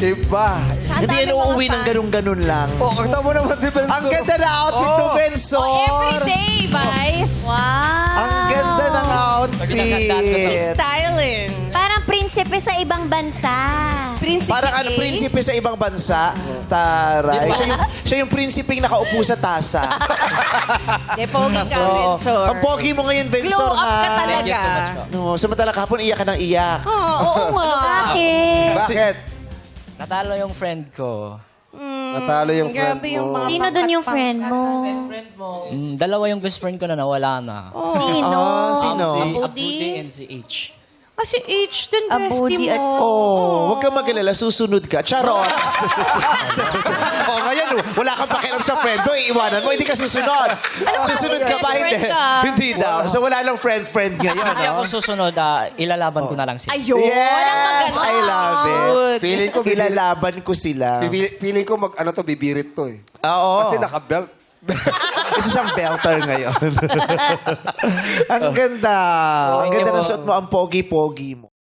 Iba. Hindi yan uuwi ng ganun-ganun lang. Oh, kita mo naman si Benzo. Ang ganda na outfit ng Bensor. Everyday, Vice. Wow! Ang ganda ng outfit. Styling. Parang prinsipe sa ibang bansa. Prinsipe Parang ano, prinsipe sa ibang bansa. Taray. Siya yung prinsipeng nakaupo sa tasa. De, pogi ka, Bensor. Ang pogi mo ngayon, Bensor, Glow up ka ha? talaga. Thank you so much, po. No, samantalang kahapon, iyak ka ng iyak. Oo nga. Bakit? Bakit? Natalo yung friend ko. Natalo yung friend Grabe yung mo. mga Sino dun yung friend mo? Dalawa yung best friend ko na nawala na. Sino? Sino? Si Abudi? Abudi and si H. Kasi H din Abudi bestie at- mo. Oh, huwag kang mag-alala, susunod ka. Charot! oh, ngayon, wala kang pakialam sa friend mo, iiwanan mo, hindi ka susunod. Susunod ka ba? Best Hindi. friend ka. Hindi daw. So, wala lang friend-friend ngayon, Hindi no? ako susunod, ilalaban ko na lang sila. Ayun. Yes, I love it. Feeling ko, Ilalaban ko sila. feeling ko bibirit to eh. Oo. Kasi naka-belt. Isa siyang belter ngayon. Ang ganda. Ang ganda ng suot mo, ang pogi-pogi mo.